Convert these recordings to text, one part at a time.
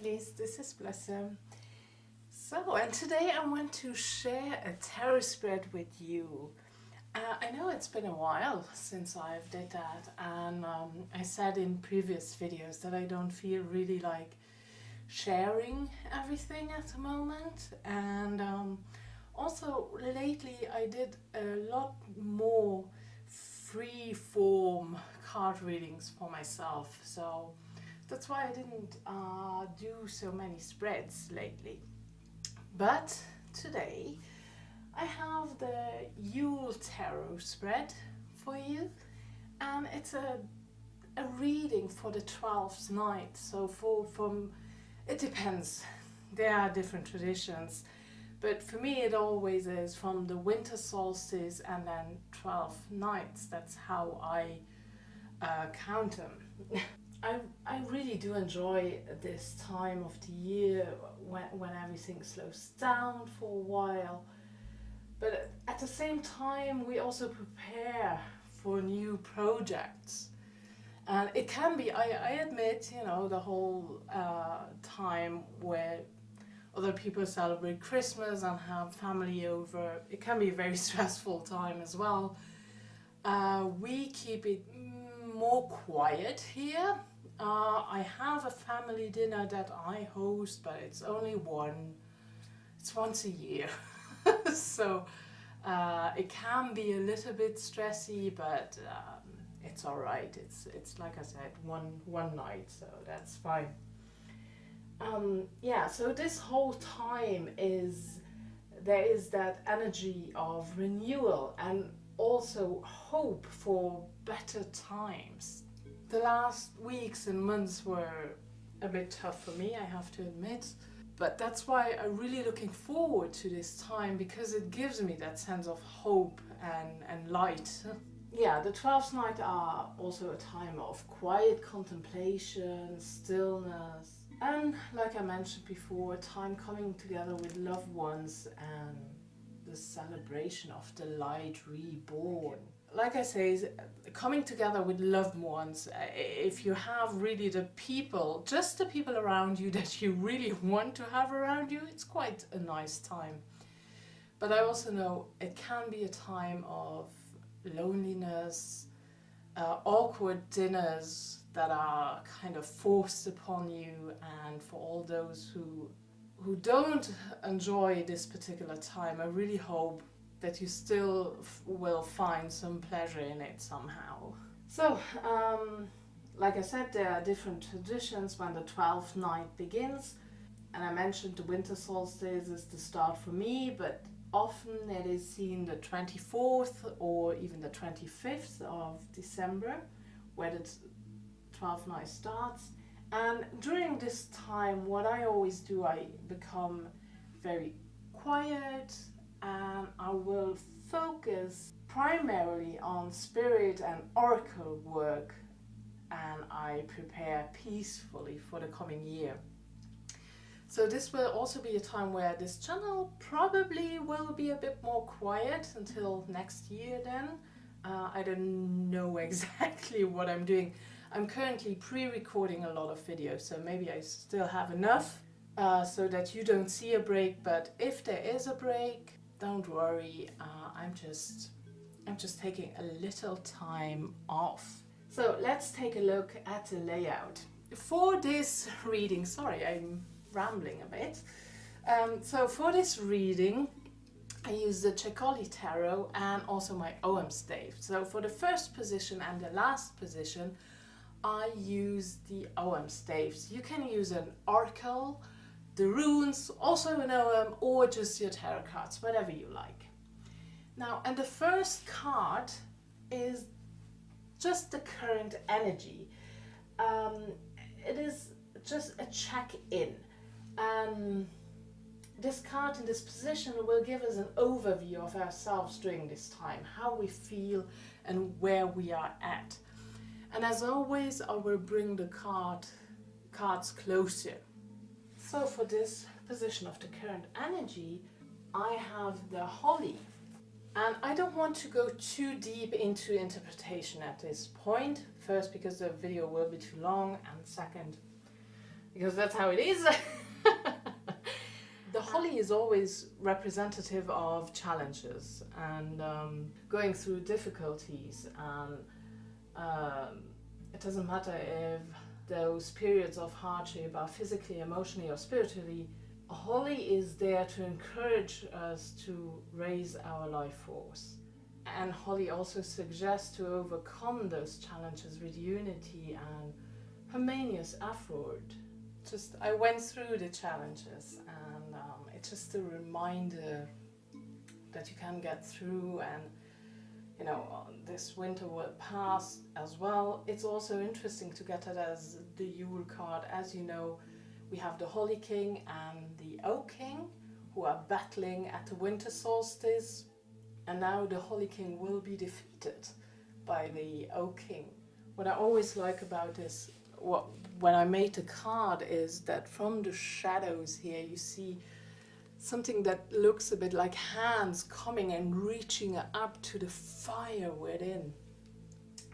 lovelies, this is Blossom. And today I want to share a tarot spread with you. I know it's been a while since I've did that, and I said in previous videos that I don't feel really like sharing everything at the moment, and also lately I did a lot more free form card readings for myself, so that's why I didn't do so many spreads lately. But today I have the Yule Tarot spread for you, and it's a reading for the 12th night. So it depends, there are different traditions, but for me it always is from the winter solstice and then 12 nights. That's how I count them. I really do enjoy this time of the year when everything slows down for a while, but at the same time we also prepare for new projects. And it can be, I admit, you know, the whole time where other people celebrate Christmas and have family over, it can be a very stressful time as well. We keep it more quiet here. I have a family dinner that I host, but it's only it's once a year. So it can be a little bit stressy, but it's all right. It's like I said, one night, so that's fine. Yeah, so this whole time there is that energy of renewal and also hope for better times. The last weeks and months were a bit tough for me, I have to admit, but that's why I'm really looking forward to this time, because it gives me that sense of hope and light. Yeah, the 12th night are also a time of quiet contemplation, stillness, and like I mentioned before, a time coming together with loved ones and the celebration of the light reborn. Like I say, coming together with loved ones, if you have really just the people around you that you really want to have around you, it's quite a nice time. But I also know it can be a time of loneliness, awkward dinners that are kind of forced upon you, and for all those who don't enjoy this particular time, I really hope that you still will find some pleasure in it somehow. So, like I said, there are different traditions when the 12th night begins, and I mentioned the winter solstice is the start for me, but often it is seen the 24th or even the 25th of December, where the 12th night starts. And during this time, what I always do, I become very quiet, and I will focus primarily on spirit and oracle work, and I prepare peacefully for the coming year. So this will also be a time where this channel probably will be a bit more quiet until next year then. I don't know exactly what I'm doing. I'm currently pre-recording a lot of videos, so maybe I still have enough so that you don't see a break, but if there is a break, don't worry, I'm just taking a little time off. So let's take a look at the layout. For this reading, sorry, I'm rambling a bit. So for this reading, I use the Tranquility Tarot and also my OM stave. So for the first position and the last position, I use the OM staves. You can use an oracle, the runes, also an OM, or just your tarot cards, whatever you like. Now, and the first card is just the current energy. It is just a check-in. This card in this position will give us an overview of ourselves during this time, how we feel and where we are at. And as always, I will bring the cards closer. So for this position of the current energy, I have the Holly. And I don't want to go too deep into interpretation at this point. First, because the video will be too long, and second, because that's how it is. The holly is always representative of challenges and going through difficulties, and it doesn't matter if those periods of hardship are physically, emotionally or spiritually. Holly is there to encourage us to raise our life force. And holly also suggests to overcome those challenges with unity and harmonious effort. I went through the challenges, and it's just a reminder that you can get through, and you know, this winter will pass as well. It's also interesting to get it as the Yule card. As you know, we have the Holly King and the Oak King who are battling at the winter solstice, and now the Holly King will be defeated by the Oak King. What I always like about this, when I made the card, is that from the shadows here you see something that looks a bit like hands coming and reaching up to the fire within.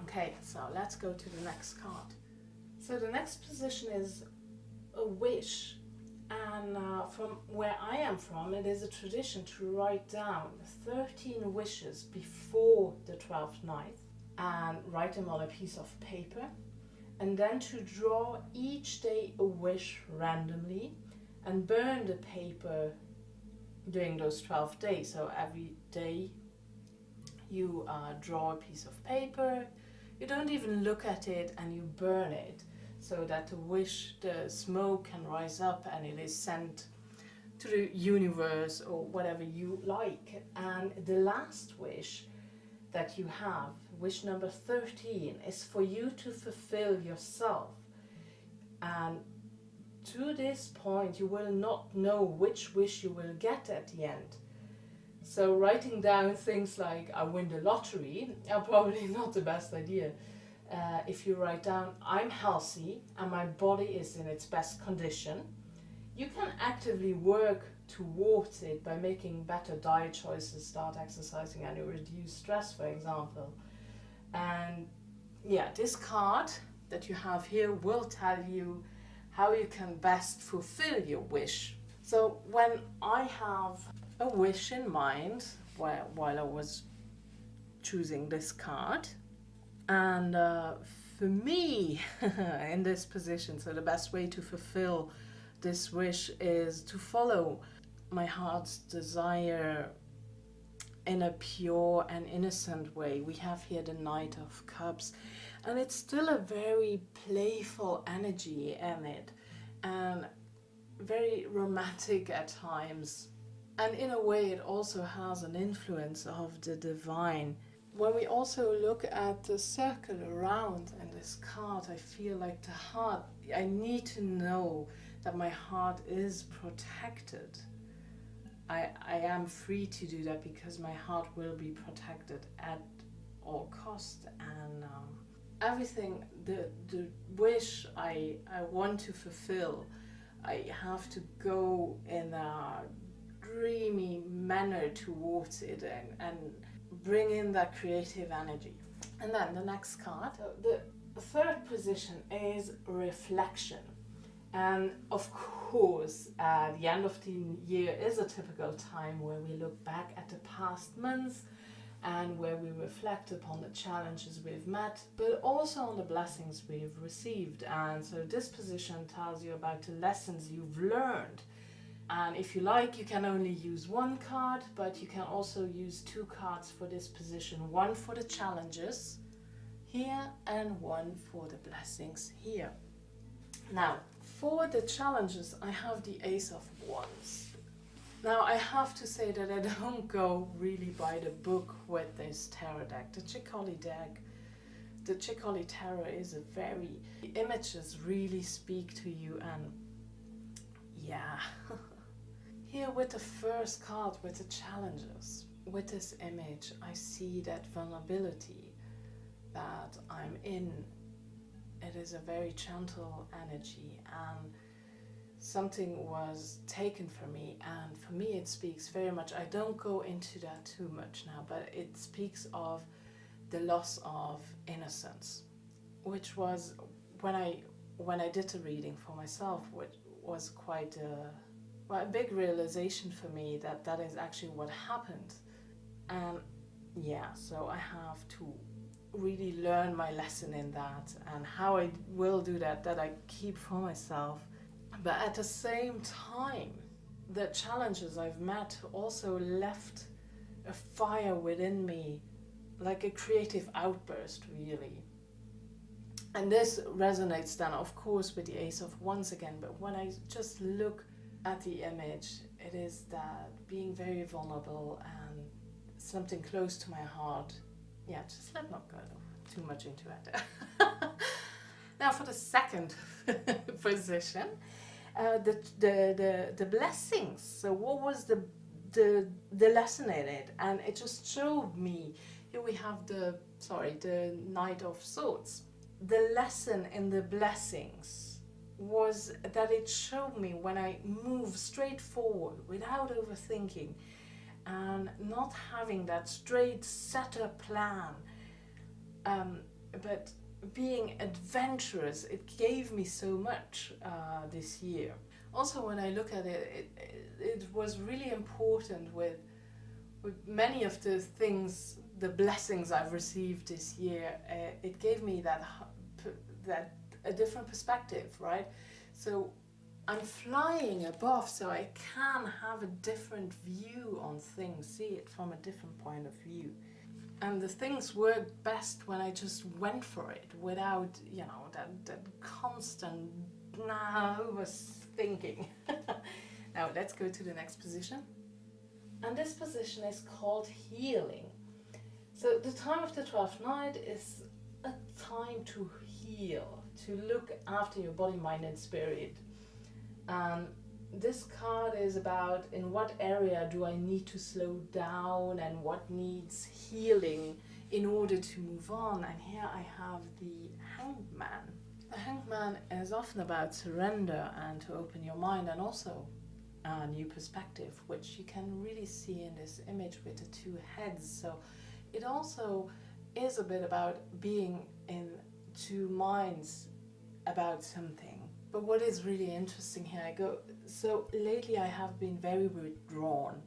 Okay, so let's go to the next card. So the next position is a wish, and from where I am from, it is a tradition to write down 13 wishes before the 12th night and write them on a piece of paper, and then to draw each day a wish randomly and burn the paper during those 12 days. So every day you draw a piece of paper, you don't even look at it, and you burn it so that the smoke can rise up and it is sent to the universe or whatever you like. And the last wish that you have, wish number 13, is for you to fulfill yourself. And to this point, you will not know which wish you will get at the end. So writing down things like I win the lottery are probably not the best idea. If you write down I'm healthy and my body is in its best condition, you can actively work towards it by making better diet choices, start exercising, and you reduce stress, for example. And yeah, this card that you have here will tell you how you can best fulfill your wish. So when I have a wish in mind while I was choosing this card, and for me in this position, so the best way to fulfill this wish is to follow my heart's desire in a pure and innocent way. We have here the Knight of Cups, and it's still a very playful energy in it, and very romantic at times. And in a way it also has an influence of the divine. When we also look at the circle around in this card, I feel like the heart, I need to know that my heart is protected. I am free to do that because my heart will be protected at all costs. And everything, the wish I want to fulfill, I have to go in a dreamy manner towards it and bring in that creative energy. And then the next card, the third position is reflection. And of course, the end of the year is a typical time where we look back at the past months and where we reflect upon the challenges we've met, but also on the blessings we've received. And so this position tells you about the lessons you've learned. And if you like, you can only use one card, but you can also use two cards for this position. One for the challenges here and one for the blessings here. Now, for the challenges, I have the Ace of Wands. Now, I have to say that I don't go really by the book with this tarot deck. The Chick-Holly deck, the Chick-Holly tarot is the images really speak to you, and yeah. Here with the first card, with the challenges, with this image, I see that vulnerability that I'm in. It is a very gentle energy, and something was taken from me, and for me it speaks very much. I don't go into that too much now, but it speaks of the loss of innocence, which was when I when I did the reading for myself, which was quite a big realization for me that that is actually what happened. And yeah, so I have to really learn my lesson in that, and how I will do that I keep for myself. But at the same time, the challenges I've met also left a fire within me, like a creative outburst, really. And this resonates then, of course, with the Ace of Wands again, but when I just look at the image, it is that being very vulnerable and something close to my heart. Yeah, just let not go too much into it. Now for the second position, the blessings. So what was the lesson in it? And it just showed me, here we have the Knight of Swords. The lesson in the blessings was that it showed me when I move straight forward without overthinking and not having that straight set up plan, but being adventurous, it gave me so much this year. Also, when I look at it, it was really important with many of the things, the blessings I've received this year. It gave me that a different perspective, right? So I'm flying above, so I can have a different view on things, see it from a different point of view. And the things worked best when I just went for it without, that constant overthinking. Now let's go to the next position. And this position is called healing. So the time of the 12th night is a time to heal, to look after your body, mind and spirit. This card is about in what area do I need to slow down and what needs healing in order to move on. And here I have the Hanged Man. The Hanged Man is often about surrender and to open your mind, and also a new perspective, which you can really see in this image with the two heads. So it also is a bit about being in two minds about something. But what is really interesting here, so lately I have been very withdrawn,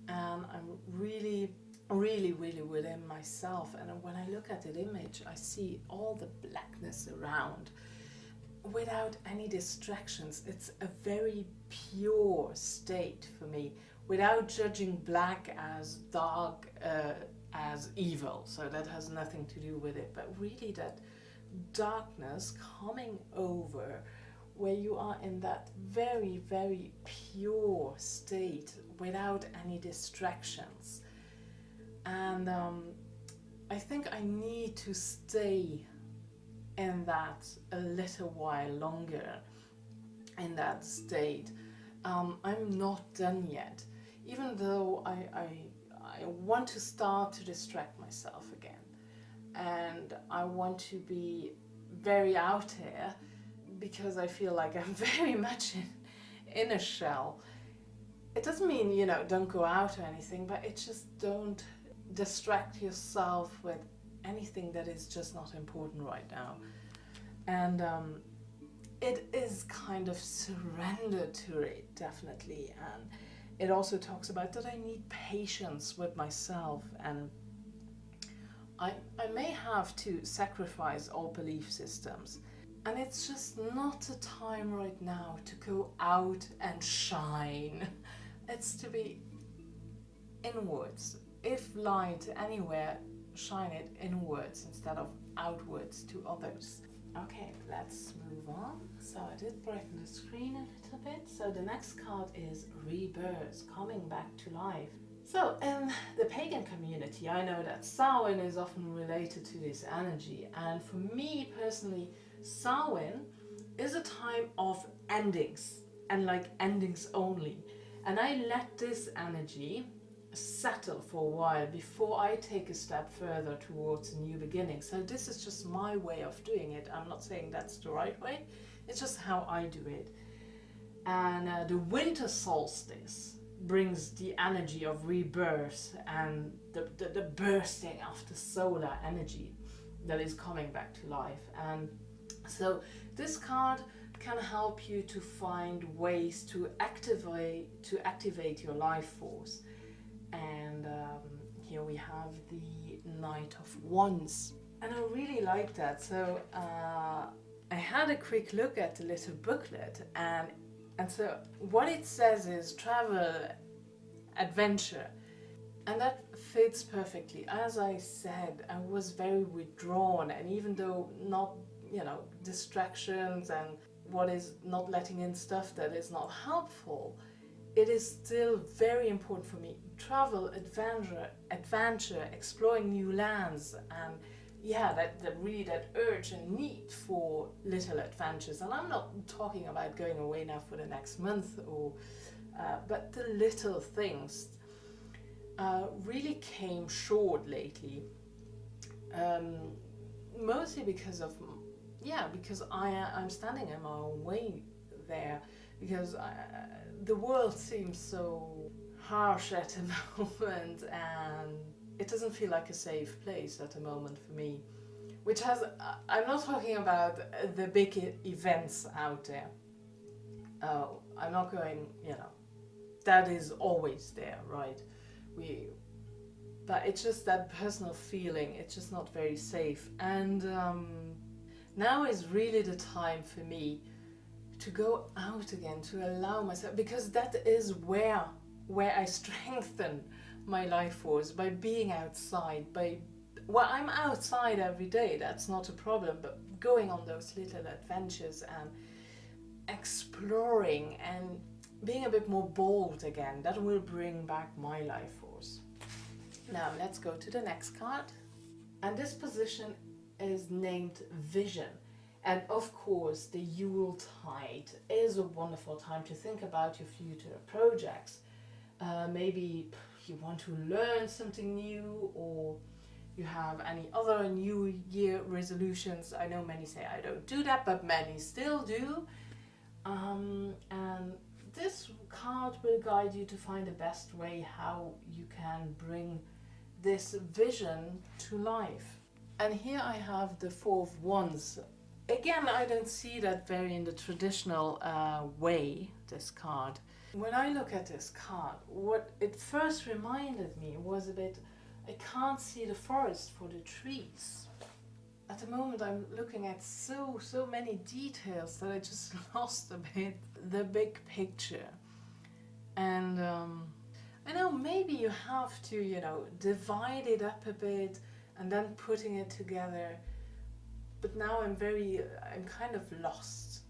and I'm really within myself. And when I look at that image, I see all the blackness around without any distractions. It's a very pure state for me, without judging black as dark, as evil. So that has nothing to do with it, but really that darkness coming over, where you are in that very pure state without any distractions. And I think I need to stay in that a little while longer, in that state. I'm not done yet, even though I want to start to distract myself again, and I want to be very out here, because I feel like I'm very much in a shell. It doesn't mean, don't go out or anything, but it just don't distract yourself with anything that is just not important right now. And it is kind of surrender to it, definitely. And it also talks about that I need patience with myself, and I may have to sacrifice all belief systems. And it's just not a time right now to go out and shine. It's to be inwards. If light anywhere, shine it inwards instead of outwards to others. Okay, let's move on. So I did brighten the screen a little bit. So the next card is Rebirth, coming back to life. So in the pagan community, I know that Samhain is often related to this energy. And for me personally, Samhain is a time of endings, and like endings only. And I let this energy settle for a while before I take a step further towards a new beginning. So this is just my way of doing it. I'm not saying that's the right way, it's just how I do it. And the winter solstice brings the energy of rebirth and the bursting of the solar energy that is coming back to life. And So this card can help you to find ways to activate your life force. And here we have the Knight of Wands, and I really like that. So I had a quick look at the little booklet, and so what it says is travel, adventure, and that fits perfectly. As I said, I was very withdrawn, and even though not, distractions and what is not letting in stuff that is not helpful, it is still very important for me. Travel, adventure, exploring new lands, and that urge and need for little adventures. And I'm not talking about going away now for the next month, but the little things really came short lately. Mostly because I'm standing in my own way there, because the world seems so harsh at the moment, and it doesn't feel like a safe place at the moment for me. I'm not talking about the big events out there. I'm not going, that is always there, right? But it's just that personal feeling, it's just not very safe. And now is really the time for me to go out again, to allow myself, because that is where I strengthen my life force, by being outside. I'm outside every day, that's not a problem, but going on those little adventures and exploring and being a bit more bold again, that will bring back my life force. Now let's go to the next card, and this position is named Vision. And of course, the Yuletide is a wonderful time to think about your future projects. Maybe you want to learn something new, or you have any other New Year resolutions. I know many say I don't do that, but many still do. And this card will guide you to find the best way how you can bring this vision to life. And here I have the Four of Wands. Again, I don't see that very in the traditional way, this card. When I look at this card, what it first reminded me was a bit, I can't see the forest for the trees. At the moment I'm looking at so many details that I just lost a bit the big picture. And I know maybe you have to, divide it up a bit and then putting it together. But now I'm kind of lost.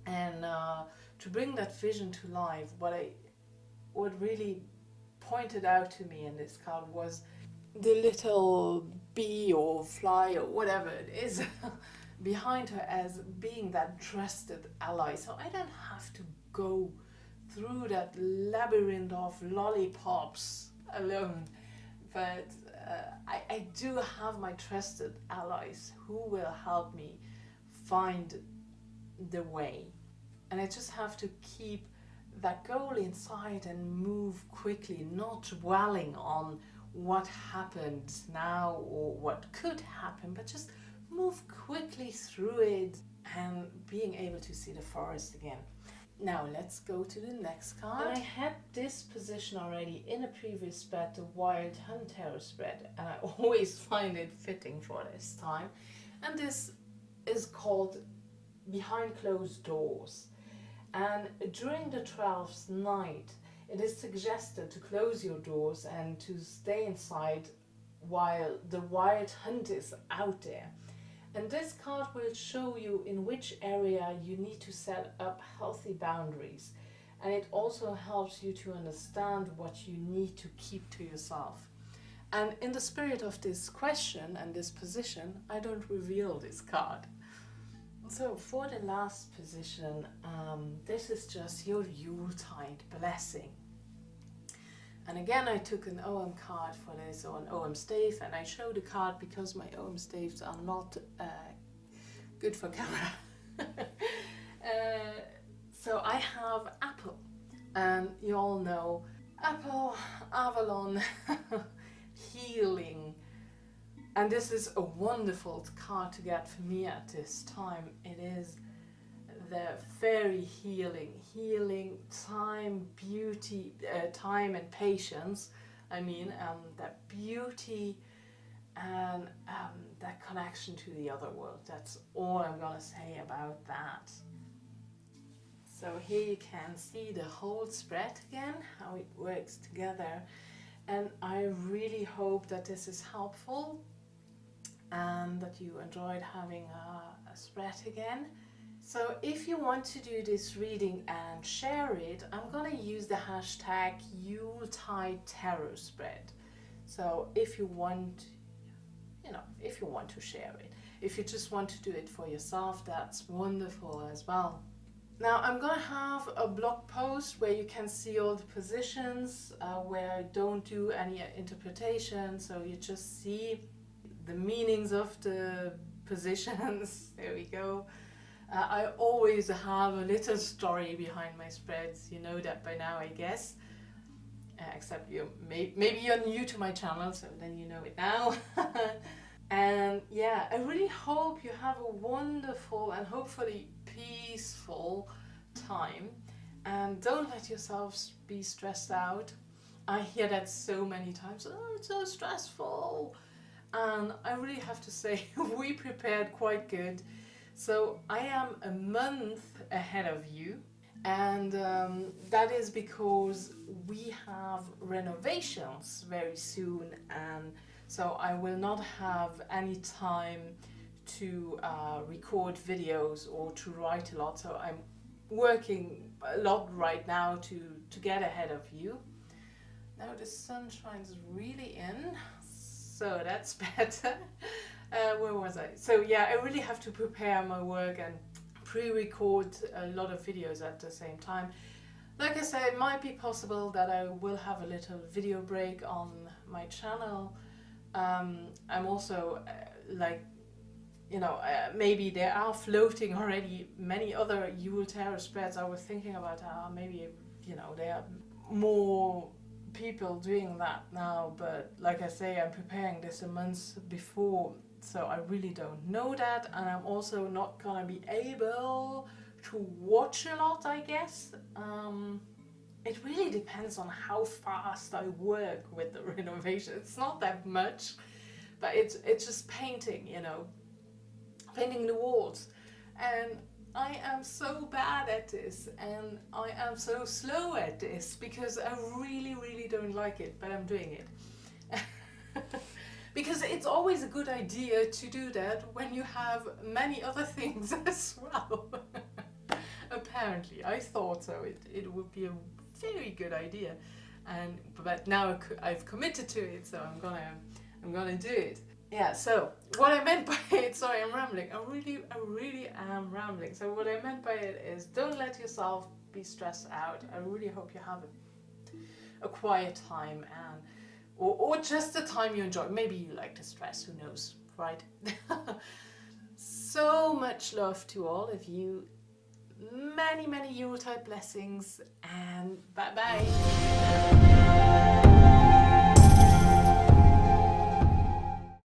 And to bring that vision to life, what really pointed out to me in this card was the little bee or fly or whatever it is behind her, as being that trusted ally. So I don't have to go through that labyrinth of lollipops alone, but I do have my trusted allies who will help me find the way. And I just have to keep that goal inside and move quickly, not dwelling on what happened now or what could happen, but just move quickly through it and being able to see the forest again. Now let's go to the next card. And I had this position already in a previous spread, the Wild Hunt Tarot spread, and I always find it fitting for this time. And this is called Behind Closed Doors. And during the 12th night, it is suggested to close your doors and to stay inside while the wild hunt is out there. And this card will show you in which area you need to set up healthy boundaries. And it also helps you to understand what you need to keep to yourself. And in the spirit of this question and this position, I don't reveal this card. So for the last position, this is just your Yuletide blessing. And again, I took an OM card for this, or an OM stave, and I show the card because my OM staves are not good for camera. So I have Apple, and you all know Apple, Avalon, healing, And this is a wonderful card to get for me at this time. It is the very healing, time, beauty, time and patience. I mean, that beauty and that connection to the other world. That's all I'm gonna say about that. So here you can see the whole spread again, how it works together. And I really hope that this is helpful and that you enjoyed having a spread again. So if you want to do this reading and share it, I'm gonna use the hashtag Yuletide Tarot Spread. So if you want, if you want to share it, if you just want to do it for yourself, that's wonderful as well. Now I'm gonna have a blog post where you can see all the positions, where I don't do any interpretation, so you just see the meanings of the positions. There we go. I always have a little story behind my spreads, you know that by now I guess. Except maybe you're new to my channel, so then you know it now. And yeah, I really hope you have a wonderful and hopefully peaceful time. And don't let yourselves be stressed out. I hear that so many times, oh, it's so stressful. And I really have to say, we prepared quite good. So I am a month ahead of you, and that is because we have renovations very soon, and so I will not have any time to record videos or to write a lot. So I'm working a lot right now to get ahead of you. Now the sun shines really in, so that's better. Where was I? So yeah, I really have to prepare my work and pre-record a lot of videos at the same time. Like I said, it might be possible that I will have a little video break on my channel. I'm also maybe there are floating already many other Yule Tarot spreads. I was thinking about maybe, there are more people doing that now, but like I say, I'm preparing this a month before, so I really don't know that, and I'm also not gonna be able to watch a lot, I guess. It really depends on how fast I work with the renovation. It's not that much, but it's just painting, painting the walls. And I am so bad at this, and I am so slow at this because I really, really don't like it, but I'm doing it. Because it's always a good idea to do that when you have many other things as well. Apparently, I thought so. It would be a very good idea, but now I've committed to it, so I'm gonna do it. Yeah. So what I meant by it, sorry, I'm rambling. I really am rambling. So what I meant by it is, don't let yourself be stressed out. I really hope you have a quiet time, or just a time you enjoy. Maybe you like the stress. Who knows, right? So much love to all of you. Many, many Yuletide blessings, and bye bye.